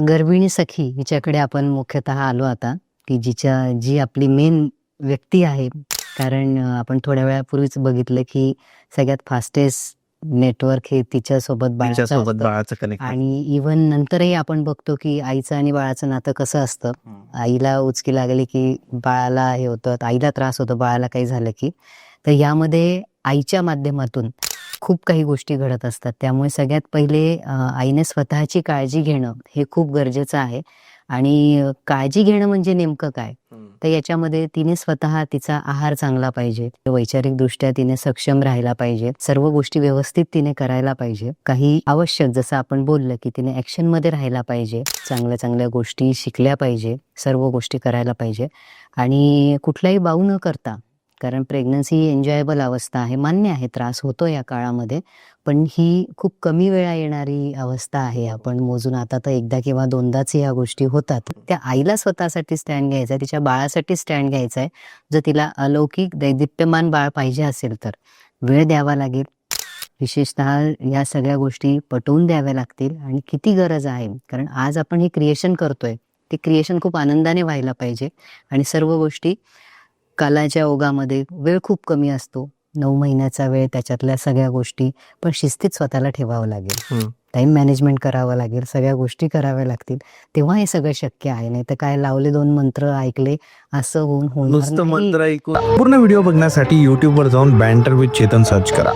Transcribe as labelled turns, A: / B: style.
A: गर्भिणी सखी हिच्याकडे आपण मुख्यतः आलो आता, की जी आपली मेन व्यक्ती आहे. कारण आपण थोड्या वेळापूर्वीच बघितलं की सगळ्यात फास्टेस्ट नेटवर्क हे तिच्यासोबत
B: बाळाचं कनेक्ट
A: आणि इव्हन नंतरही आपण बघतो की आईचं आणि बाळाचं नातं कसं असतं. आईला उचकी लागली की बाळाला हे होतं, आईला त्रास होतो बाळाला काही झालं की. तर यामध्ये आईच्या माध्यमातून खूप काही गोष्टी घडत असतात. त्यामुळे सगळ्यात पहिले आईने स्वतःची काळजी घेणं हे खूप गरजेचं आहे. आणि काळजी घेणं म्हणजे नेमकं काय, तर याच्यामध्ये तिने स्वतः तिचा आहार चांगला पाहिजे, वैचारिकदृष्ट्या तिने सक्षम राहायला पाहिजे, सर्व गोष्टी व्यवस्थित तिने करायला पाहिजे. काही आवश्यक जसं आपण बोललं की तिने ऍक्शन मध्ये राहायला पाहिजे, चांगल्या चांगल्या गोष्टी शिकल्या पाहिजे, सर्व गोष्टी करायला पाहिजे. आणि कुठलाही बाऊ न करता, कारण प्रेग्नन्सी ही एन्जॉयबल अवस्था आहे, मान्य आहे त्रास होतो या काळामध्ये, पण ही खूप कमी वेळा येणारी अवस्था आहे. आपण मोजून आता तर एकदा किंवा दोनदाच या गोष्टी होतात. त्या आईला स्वतःसाठी स्टँड घ्यायचा आहे, तिच्या बाळासाठी स्टँड घ्यायचा आहे. जर तिला अलौकिक दैदिप्यमान बाळ पाहिजे असेल तर वेळ द्यावा लागेल. विशेषतः या सगळ्या गोष्टी पटवून द्याव्या लागतील. आणि किती गरज आहे, कारण आज आपण हे क्रिएशन करतोय, ते क्रिएशन खूप आनंदाने व्हायला पाहिजे. आणि सर्व गोष्टी कालाच्या ओघामध्ये वेळ खूप कमी असतो, 9 महिन्याचा वेळ, त्याच्यातल्या सगळ्या गोष्टी, पण शिस्तीत स्वतःला ठेवावं लागेल, टाइम मॅनेजमेंट करावं लागेल, सगळ्या गोष्टी कराव्या लागतील, तेव्हा हे सगळं शक्य आहे. नाही तर काय लावले 2 मंत्र ऐकले असं होऊन
B: नुसतं मंत्र
A: नाही.
B: ऐकून. पूर्ण व्हिडिओ बघण्यासाठी YouTube वर जाऊन बँटर विथ चेतन सर्च करा.